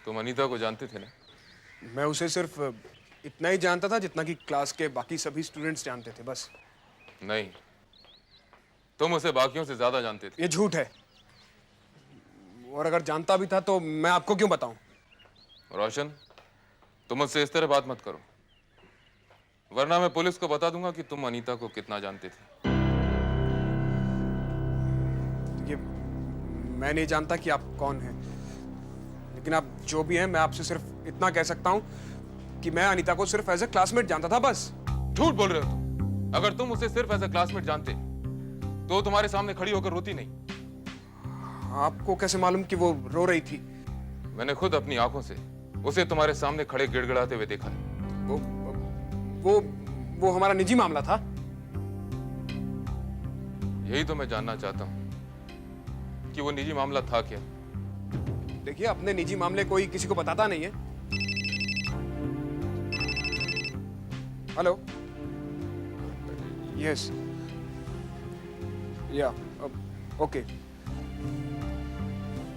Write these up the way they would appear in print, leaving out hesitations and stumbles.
तुम अनीता को जानते थे ना? मैं उसे सिर्फ इतना ही जानता था जितना कि क्लास के बाकी सभी स्टूडेंट्स जानते थे, बस। नहीं, तुम उसे बाकियों से ज्यादा जानते थे। ये झूठ है। और अगर जानता भी था तो मैं आपको क्यों बताऊं? रोशन, तुम मुझसे इस तरह बात मत करो, वरना मैं पुलिस को बता दूंगा कि तुम अनीता को कितना जानते थे। ये मैं नहीं जानता कि आप कौन हैं, लेकिन आप जो भी हैं, मैं आपसे सिर्फ इतना कह सकता हूं कि मैं अनीता को सिर्फ एज ए क्लासमेट जानता था, बस। झूठ बोल रहे हो तुम। अगर तुम उसे सिर्फ एज ए क्लासमेट जानते तो तुम्हारे सामने खड़ी होकर रोती नहीं। आपको कैसे मालूम कि वो रो रही थी? मैंने खुद अपनी आंखों से उसे तुम्हारे सामने खड़े गिड़गिड़ाते हुए देखा है। वो वो वो हमारा निजी मामला था। यही तो मैं जानना चाहता हूं कि वो निजी मामला था क्या। देखिए, अपने निजी मामले कोई किसी को बताता नहीं है। हेलो। यस। या okay.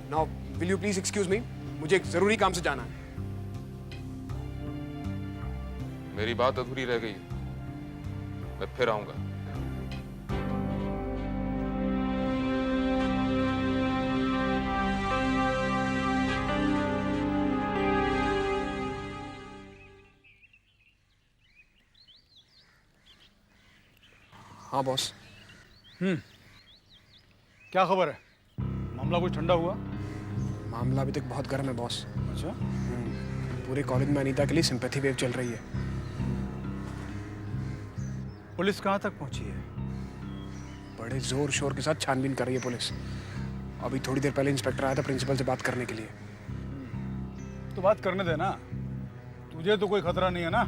Now will you please excuse me, मुझे एक जरूरी काम से जाना है। मेरी बात अधूरी रह गई, मैं फिर आऊंगा। हाँ बॉस। क्या खबर है? मामला कुछ ठंडा हुआ? मामला अभी तक बहुत गर्म है बॉस। अच्छा। पूरे कॉलेज में अनीता के लिए सिंपैथी वेव चल रही है। पुलिस कहाँ तक पहुंची है? बड़े जोर शोर के साथ छानबीन कर रही है पुलिस। अभी थोड़ी देर पहले इंस्पेक्टर आया था प्रिंसिपल से बात करने के लिए। तो बात करने देना, तुझे तो कोई खतरा नहीं है ना?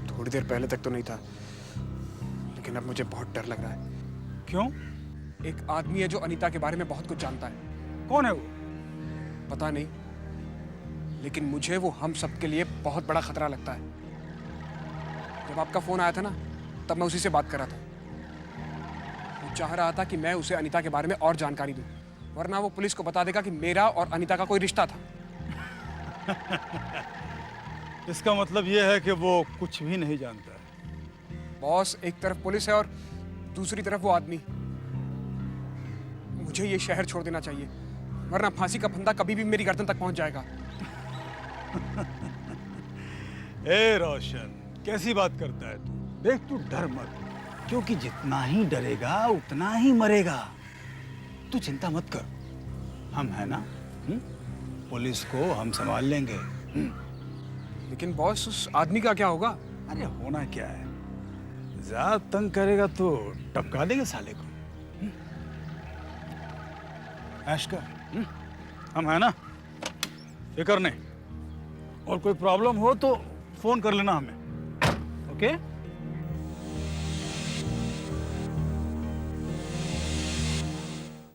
थोड़ी देर पहले तक तो नहीं था, लेकिन अब मुझे बहुत डर लग रहा है। क्यों? एक आदमी है जो अनीता के बारे में बहुत कुछ जानता है। कौन है वो? पता नहीं, लेकिन मुझे वो हम सबके लिए बहुत बड़ा खतरा लगता है। जब आपका फोन आया था ना, तब मैं उसी से बात कर रहा था। वो चाह रहा था कि मैं उसे अनीता के बारे में और जानकारी दूं, वरना वो पुलिस को बता देगा कि मेरा और अनीता का कोई रिश्ता था। इसका मतलब ये है कि वो कुछ भी नहीं जानता है। बॉस, एक तरफ पुलिस है और दूसरी तरफ वो आदमी। मुझे ये शहर छोड़ देना चाहिए, वरना फांसी का फंदा कभी भी मेरी गर्दन तक पहुंच जाएगा। ए रोशन, कैसी बात करता है तू? देख, तू डर मत, क्योंकि जितना ही डरेगा उतना ही मरेगा। तू चिंता मत कर, हम है ना। पुलिस को हम संभाल लेंगे। लेकिन बॉस, उस आदमी का क्या होगा? अरे होना क्या है, ज्यादा तंग करेगा तो टपका देंगे साले को। ऐश कर, हम है ना, फिक्र नहीं। और कोई प्रॉब्लम हो तो फोन कर लेना हमें, ओके?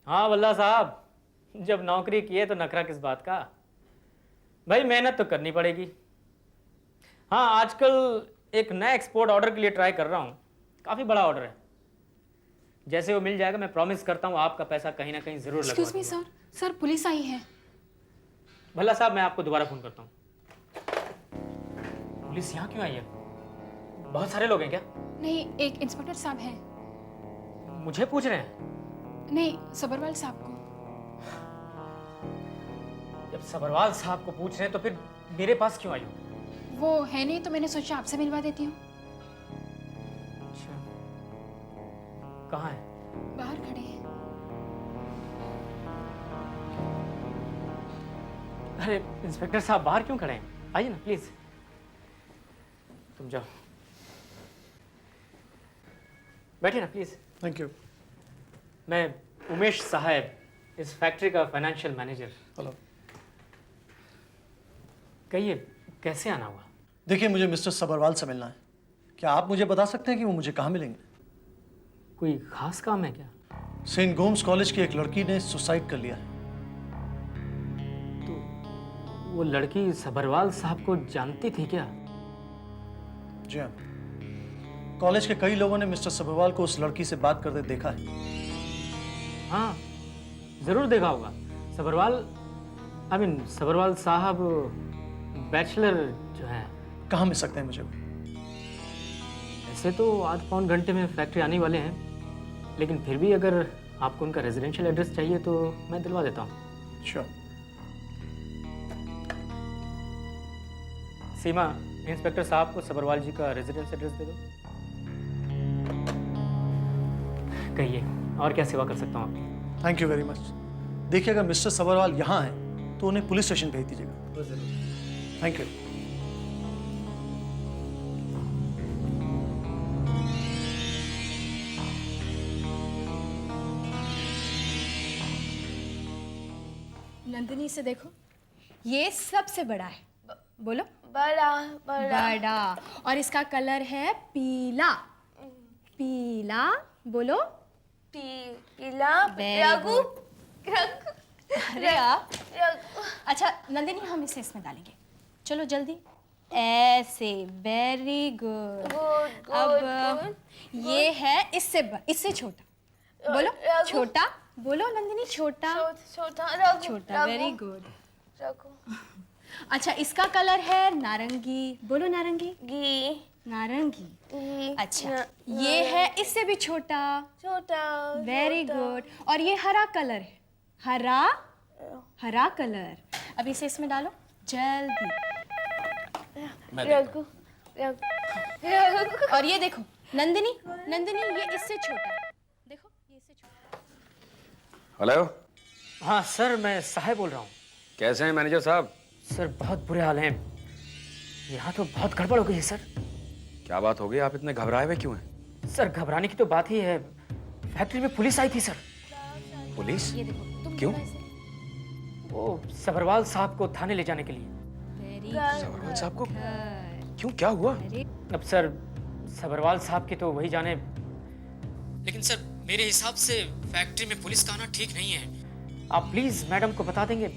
हाँ वल्ला साहब, जब नौकरी की है तो नखरा किस बात का? भाई मेहनत तो करनी पड़ेगी। हाँ, आजकल एक नया एक्सपोर्ट ऑर्डर के लिए ट्राई कर रहा हूँ। काफ़ी बड़ा ऑर्डर है। जैसे वो मिल जाएगा मैं प्रॉमिस करता हूँ आपका पैसा कहीं ना कहीं ज़रूर लगवा एक्सक्यूज मी दूंगा। सर, पुलिस आई है। भल्ला साहब, मैं आपको दोबारा फ़ोन करता हूँ। पुलिस यहाँ क्यों आई है? बहुत सारे लोग हैं क्या? नहीं, एक इंस्पेक्टर साहब हैं। मुझे पूछ रहे हैं? नहीं, सबरवाल साहब को। जब सबरवाल साहब को पूछ रहे हैं तो फिर मेरे पास क्यों आई हो? वो है नहीं तो मैंने सोचा आपसे मिलवा देती हूँ। अच्छा, कहाँ है? बाहर खड़े हैं। अरे इंस्पेक्टर साहब, बाहर क्यों खड़े हैं? आइए ना प्लीज, तुम जाओ, बैठिए ना प्लीज। Thank you. मैं उमेश साहब, इस फैक्ट्री का फाइनेंशियल मैनेजर। हेलो। कहिए, कैसे आना हुआ? देखिए, मुझे मिस्टर सबरवाल से मिलना है। क्या आप मुझे बता सकते हैं कि वो मुझे कहाँ मिलेंगे? कोई खास काम है क्या? सेंट गोम्स कॉलेज की एक लड़की ने सुसाइड कर लिया है। तो वो लड़की सबरवाल साहब को जानती थी क्या? जी हाँ, कॉलेज के कई लोगों ने मिस्टर सबरवाल को उस लड़की से बात करते देखा है। हाँ, जरूर देखा होगा। सबरवाल आई मीन सबरवाल साहब बैचलर जो हैं, कहाँ मिल सकते हैं मुझे वो? ऐसे तो आध पौन घंटे में फैक्ट्री आने वाले हैं, लेकिन फिर भी अगर आपको उनका रेजिडेंशियल एड्रेस चाहिए तो मैं दिलवा देता हूँ। श्योर। सीमा, इंस्पेक्टर साहब को सबरवाल जी का रेजिडेंस एड्रेस दे दो। कहिए, और क्या सेवा कर सकता हूँ आपकी? Thank you very much. देखिए, अगर मिस्टर सबरवाल यहाँ हैं तो उन्हें पुलिस स्टेशन भेज दीजिएगा। Thank you. नंदिनी से देखो, ये सबसे बड़ा है। बोलो। बड़ा बड़ा बड़ा। और इसका कलर है पीला। पीला। बोलो। पीला। Very Raghu good. रघु अरे यार। रघु अच्छा नंदिनी, हम इसे इसमें डालेंगे। चलो जल्दी। ऐसे। Very good. गुड अब गुड ये है इससे छोटा। बोलो। रघु। छोटा। बोलो नंदिनी, छोटा। छोटा रघु छोटा। Raghu, very good. रघु अच्छा, इसका कलर है नारंगी। बोलो नारंगी। गी नारंगी। गी अच्छा, ये है इससे भी छोटा। छोटा वेरी गुड। और ये हरा कलर है। हरा। हरा कलर। अब इसे इसमें डालो जल्दी। रघु रघु और ये देखो नंदिनी, नंदिनी ये इससे छोटा है। देखो ये इससे छोटा। हेलो, हाँ सर, मैं साहेब बोल रहा हूँ। कैसे हैं मैनेजर साहब? सर बहुत बुरे हाल हैं, यहाँ तो बहुत गड़बड़ हो गई है सर। क्या बात हो गई, आप इतने घबराए हुए क्यों हैं? सर घबराने की तो बात ही है, फैक्ट्री में पुलिस आई थी सर। पुलिस? ये देखो तुम क्यों? थोड़ा इसे- वो सबरवाल साहब को थाने ले जाने के लिए। वेरी सबरवाल साहब को? गुड। क्यों, क्या हुआ? अब सर सबरवाल साहब की तो वही जाने, लेकिन सर मेरे हिसाब से फैक्ट्री में पुलिस का आना ठीक नहीं है। आप प्लीज मैडम को बता देंगे?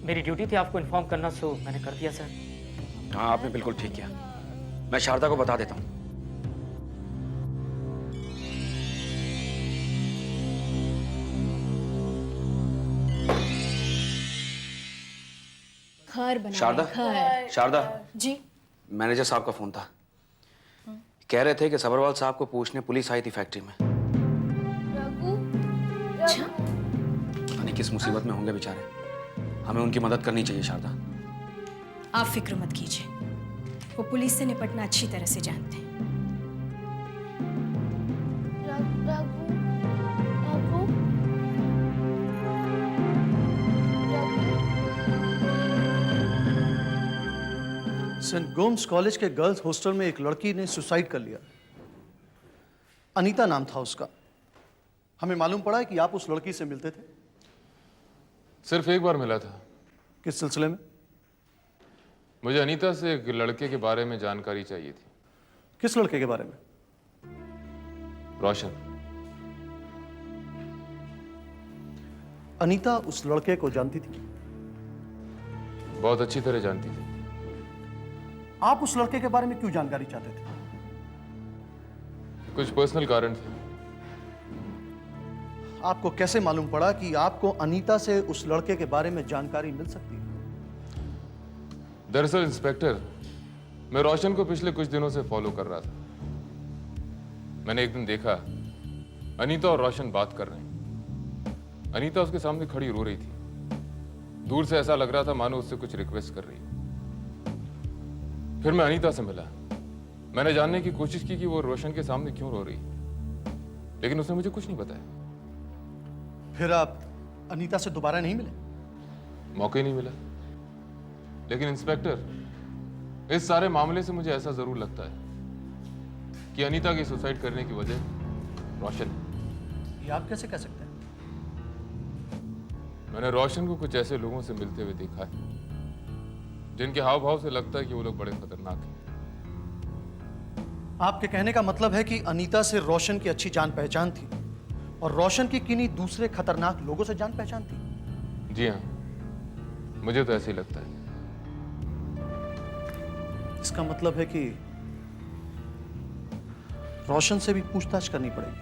मेरी ड्यूटी थी आपको इन्फॉर्म करना, सो मैंने कर दिया सर। हाँ, आपने बिल्कुल ठीक किया। मैं शारदा को बता देता हूँ। घर बना शारदा? घर। शारदा, जी। मैनेजर साहब का फोन था। कह रहे थे कि सबरवाल साहब को पूछने पुलिस आई थी फैक्ट्री में। रघु अच्छा, पता नहीं किस मुसीबत में होंगे बेचारे। हमें उनकी मदद करनी चाहिए शारदा। आप फिक्र मत कीजिए, वो पुलिस से निपटना अच्छी तरह से जानते हैं। रघु रघु सेंट गोम्स कॉलेज के गर्ल्स हॉस्टल में एक लड़की ने सुसाइड कर लिया। अनीता नाम था उसका। हमें मालूम पड़ा है कि आप उस लड़की से मिलते थे। सिर्फ एक बार मिला था। किस सिलसिले में? मुझे अनीता से एक लड़के के बारे में जानकारी चाहिए थी। किस लड़के के बारे में? रोशन। अनीता उस लड़के को जानती थी? बहुत अच्छी तरह जानती थी। आप उस लड़के के बारे में क्यों जानकारी चाहते थे? कुछ पर्सनल कारण थे। आपको कैसे मालूम पड़ा कि आपको अनीता से उस लड़के के बारे में जानकारी मिल सकती है? दरअसल इंस्पेक्टर, मैं रोशन को पिछले कुछ दिनों से फॉलो कर रहा था। मैंने एक दिन देखा अनीता और रोशन बात कर रहे हैं। अनीता उसके सामने खड़ी रो रही थी। दूर से ऐसा लग रहा था मानो उससे कुछ रिक्वेस्ट कर रही है। फिर मैं अनीता से मिला। मैंने जानने की कोशिश की कि वो रोशन के सामने क्यों रो रही है, लेकिन उसने मुझे कुछ नहीं बताया। फिर आप अनीता से दोबारा नहीं मिले? मौका ही नहीं मिला। लेकिन इंस्पेक्टर, इस सारे मामले से मुझे ऐसा जरूर लगता है कि अनीता की सुसाइड करने की वजह रोशन है। ये आप कैसे कह सकते हैं? मैंने रोशन को कुछ ऐसे लोगों से मिलते हुए देखा है जिनके हाव भाव से लगता है कि वो लोग बड़े खतरनाक हैं। आपके कहने का मतलब है कि अनीता से रोशन की अच्छी जान पहचान थी और रोशन की किन्हीं दूसरे खतरनाक लोगों से जान पहचान थी? जी हाँ, मुझे तो ऐसे ही लगता है। इसका मतलब है कि रोशन से भी पूछताछ करनी पड़ेगी।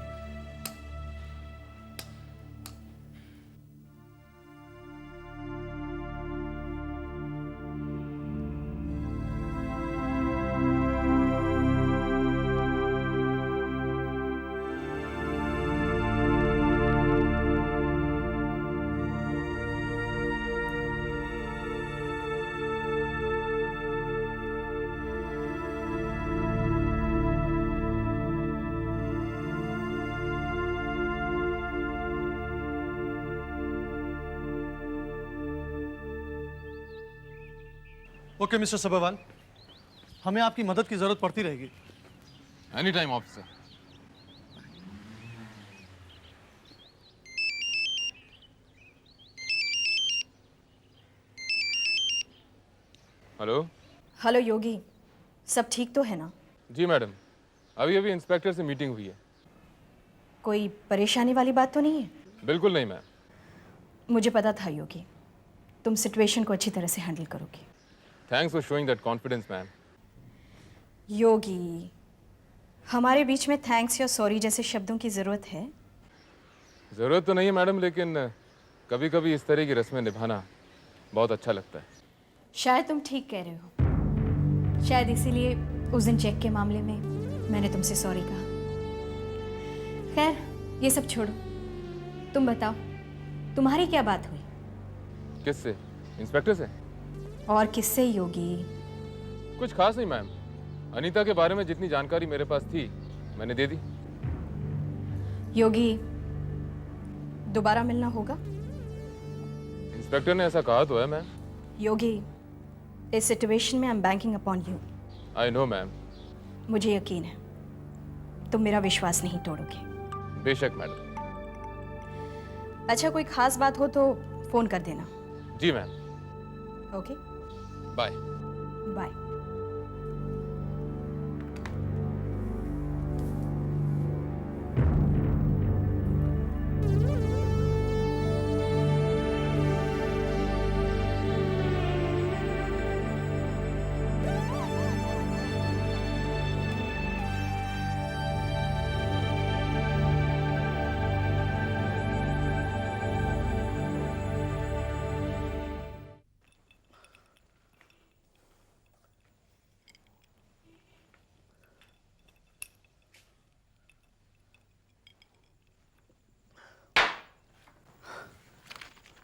ओके मिस्टर सबरवाल, हमें आपकी मदद की जरूरत पड़ती रहेगी। Any time officer. Hello. Hello Yogi, सब ठीक तो है ना? जी मैडम, अभी अभी इंस्पेक्टर से मीटिंग हुई है। कोई परेशानी वाली बात तो नहीं है? बिल्कुल नहीं मैम। मुझे पता था योगी, तुम सिचुएशन को अच्छी तरह से हैंडल करोगे। Thanks for showing that confidence ma'am. Yogi, हमारे बीच में थैंक्स या सॉरी जैसे शब्दों की ज़रूरत है? ज़रूरत तो नहीं है मैडम, लेकिन कभी कभी इस तरह की रस्में निभाना बहुत अच्छा लगता है। शायद तुम ठीक कह रहे हो। शायद इसीलिए उस दिन चेक के मामले में मैंने तुमसे सॉरी कहा। खैर, ये सब छोड़ो, तुम बताओ, तुम्हारी क्या बात हुई? किससे? इंस्पेक्टर से? और किससे योगी? कुछ खास नहीं मैम। अनीता के बारे में जितनी जानकारी मेरे पास थी मैंने दे दी। योगी, दोबारा मिलना होगा? इंस्पेक्टर ने ऐसा कहा तो है मैम। योगी, इस सिचुएशन में I am banking upon you. I know ma'am. मुझे यकीन है तुम मेरा विश्वास नहीं तोड़ोगे। बेशक मैडम। अच्छा, कोई खास बात हो तो फोन कर देना। जी मैम। Okay, bye. बाय।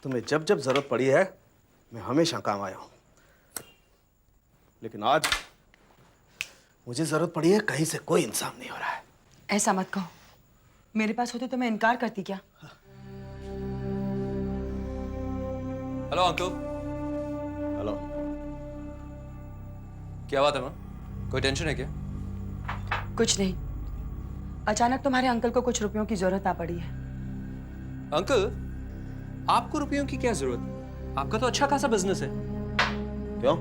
तुम्हें जब जब जरूरत पड़ी है मैं हमेशा काम आया हूं, लेकिन आज मुझे जरूरत पड़ी है, कहीं से कोई इंसाफ नहीं हो रहा है। ऐसा मत कहो, मेरे पास होते तो मैं इनकार करती क्या? Hello uncle. हेलो। क्या बात है मां? कोई टेंशन है क्या? कुछ नहीं, अचानक तुम्हारे अंकल को कुछ रुपयों की जरूरत आ पड़ी है। अंकल, आपको रुपयों की क्या जरूरत? आपका तो अच्छा खासा बिजनेस है। क्यों?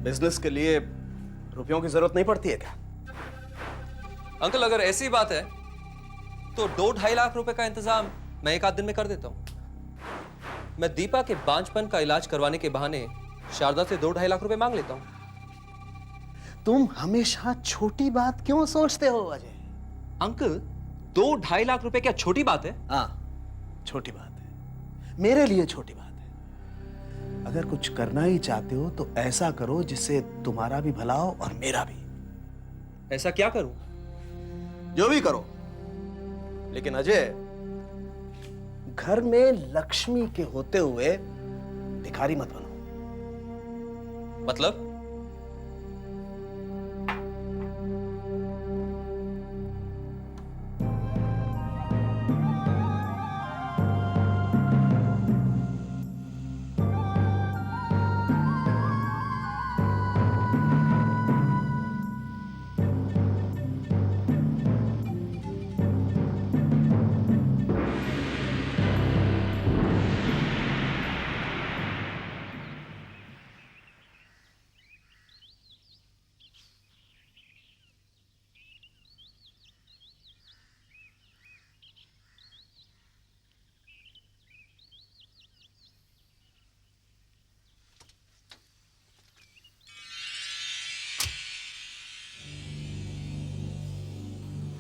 बिजनेस के लिए रुपयों की जरूरत नहीं पड़ती है क्या? अंकल, अगर ऐसी बात है तो 2-2.5 लाख रुपए का इंतजाम मैं एक आध दिन में कर देता हूं। मैं दीपा के बांझपन का इलाज करवाने के बहाने शारदा से 2-2.5 लाख रुपए मांग लेता हूं। तुम हमेशा छोटी बात क्यों सोचते हो अजय? अंकल, 2-2.5 लाख रुपए क्या छोटी बात है? हाँ, छोटी बात है, मेरे लिए छोटी बात है। अगर कुछ करना ही चाहते हो तो ऐसा करो जिससे तुम्हारा भी भला हो और मेरा भी। ऐसा क्या करूं? जो भी करो, लेकिन अजय, घर में लक्ष्मी के होते हुए भिखारी मत बनो। मतलब?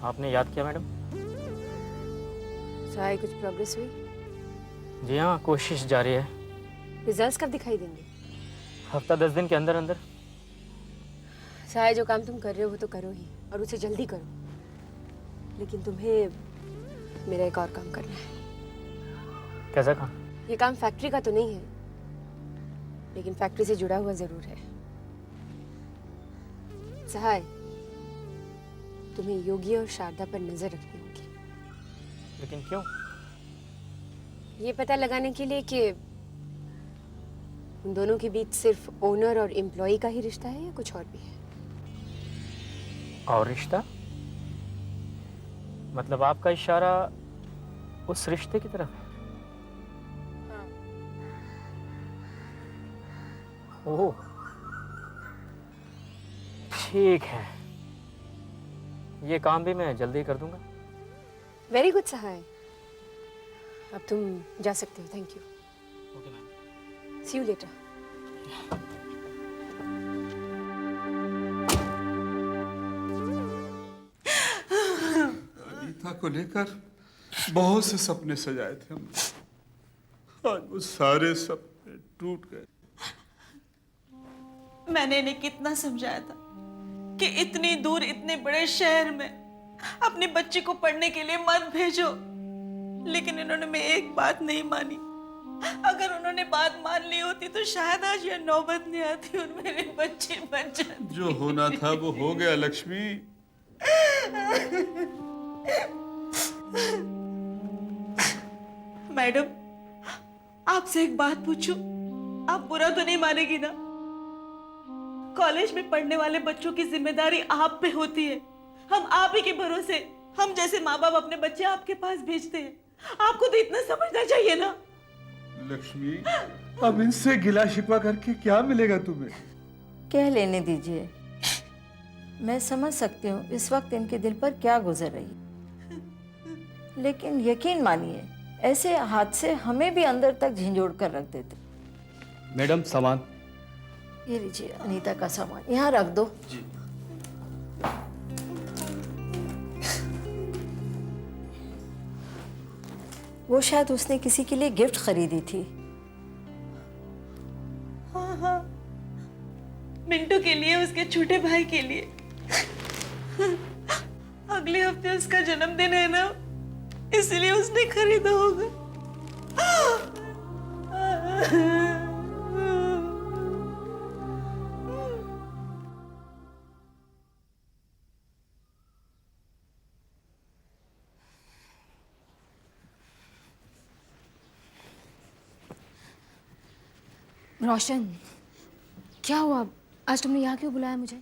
आपने याद किया मैडम? सहाय, कुछ प्रोग्रेस हुई? जी हाँ, कोशिश जारी है। रिजल्ट्स कब दिखाई देंगे? हफ्ता 10 दिन के अंदर अंदर। सहाय, जो काम तुम कर रहे हो वो तो करो ही, और उसे जल्दी करो। लेकिन तुम्हें मेरा एक और काम करना है। कैसा काम? ये काम फैक्ट्री का तो नहीं है, लेकिन फैक्ट्री से जुड़ा हुआ जरूर है। सहाय, तुम्हें योगी और शारदा पर नजर रखनी होगी। लेकिन क्यों? ये पता लगाने के लिए कि उन दोनों के बीच सिर्फ ओनर और एम्प्लॉय का ही रिश्ता है या कुछ और भी है? और रिश्ता? मतलब आपका इशारा उस रिश्ते की तरफ है? ओह, ठीक है, ये काम भी मैं जल्दी कर दूंगा। वेरी गुड सहाय, अब तुम जा सकते हो। Thank you. Okay ma'am. See you later. Anita को लेकर बहुत से सपने सजाए थे हमने, आज वो सारे सपने टूट गए। मैंने इन्हें कितना समझाया था कि इतनी दूर इतने बड़े शहर में अपनी बच्ची को पढ़ने के लिए मत भेजो, लेकिन इन्होंने मेरी एक बात नहीं मानी। अगर उन्होंने बात मान ली होती तो शायद आज यह नौबत नहीं आती और मेरे बच्चे बच जाते। जो होना था वो हो गया लक्ष्मी। मैडम, आपसे एक बात पूछूं, आप बुरा तो नहीं मानेगी ना? कॉलेज में पढ़ने वाले बच्चों की जिम्मेदारी आप पे होती है। हम आप ही के भरोसे, हम जैसे माँ बाप अपने बच्चे आपके पास भेजते हैं। आपको तो इतना समझना चाहिए ना। लक्ष्मी, अब इनसे गिला शिकवा करके क्या मिलेगा तुम्हें? कह लेने दीजिए, मैं समझ सकती हूँ इस वक्त इनके दिल पर क्या गुजर रही है, लेकिन यकीन मानिए ऐसे हादसे हमें भी अंदर तक झिंझोड़ कर रख देते। मैडम सामान। ये लीजिए अनीता का सामान, यहाँ रख दो। जी। वो शायद उसने किसी के लिए गिफ्ट खरीदी थी। हाँ हाँ, मिंटू के लिए, उसके छोटे भाई के लिए। अगले हफ्ते उसका जन्मदिन है ना, इसलिए उसने खरीदा होगा। रोशन, क्या हुआ? आज तुमने यहाँ क्यों बुलाया मुझे?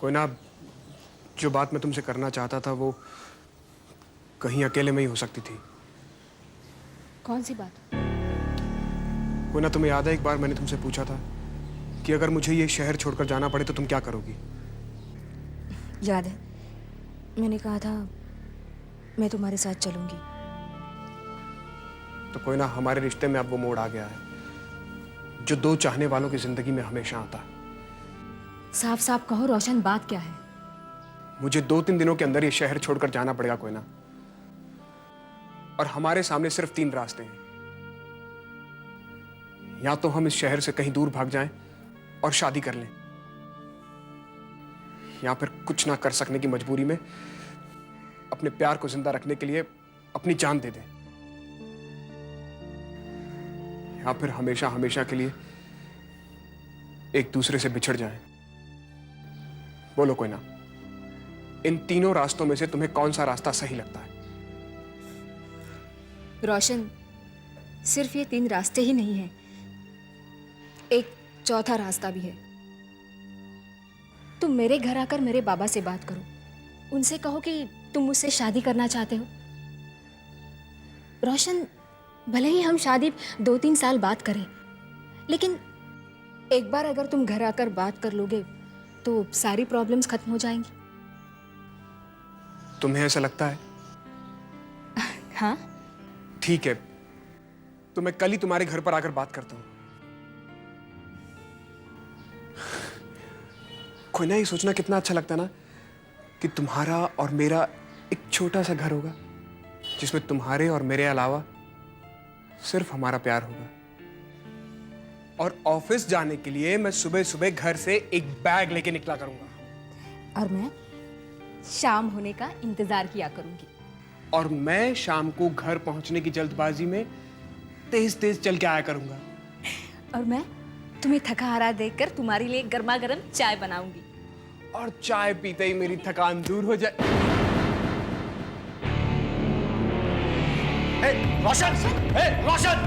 कोई ना, जो बात मैं तुमसे करना चाहता था वो कहीं अकेले में ही हो सकती थी। कौन सी बात? कोई ना, तुम्हें याद है एक बार मैंने तुमसे पूछा था कि अगर मुझे ये शहर छोड़कर जाना पड़े तो तुम क्या करोगी? याद है, मैंने कहा था मैं तुम्हारे साथ चलूंगी। तो कोई ना, हमारे रिश्ते में अब वो मोड़ आ गया है जो दो चाहने वालों की जिंदगी में हमेशा आता है। साफ साफ कहो रोशन, बात क्या है? मुझे 2-3 दिनों के अंदर ये शहर छोड़कर जाना पड़ेगा कोई ना, और हमारे सामने सिर्फ 3 रास्ते हैं। या तो हम इस शहर से कहीं दूर भाग जाएं और शादी कर लें, या फिर कुछ ना कर सकने की मजबूरी में अपने प्यार को जिंदा रखने के लिए अपनी जान दे दें, या फिर हमेशा हमेशा के लिए एक दूसरे से बिछड़ जाएं। बोलो कोई ना, इन तीनों रास्तों में से तुम्हें कौन सा रास्ता सही लगता है? रोशन, सिर्फ ये 3 रास्ते ही नहीं हैं, एक चौथा रास्ता भी है। तुम मेरे घर आकर मेरे बाबा से बात करो, उनसे कहो कि तुम मुझसे शादी करना चाहते हो। रोशन, भले ही हम शादी 2-3 साल बाद करें, लेकिन एक बार अगर तुम घर आकर बात कर लोगे तो सारी प्रॉब्लम्स खत्म हो जाएंगी। तुम्हें ऐसा लगता है? हाँ, ठीक है, तो मैं कल ही तुम्हारे घर पर आकर बात करता हूं। कोई ना, ये सोचना कितना अच्छा लगता है ना कि तुम्हारा और मेरा एक छोटा सा घर होगा जिसमें तुम्हारे और मेरे अलावा सिर्फ हमारा प्यार होगा। और ऑफिस जाने के लिए मैं सुबह सुबह घर से एक बैग लेके निकला करूंगा, और मैं शाम होने का इंतजार किया करूंगी। और मैं शाम को घर पहुंचने की जल्दबाजी में तेज तेज चल के आया करूंगा। और मैं तुम्हें थका हारा देखकर तुम्हारे लिए गर्मा गर्म चाय बनाऊंगी। और चाय पीते ही मेरी थकान दूर हो जाए। रोशन! रोशन!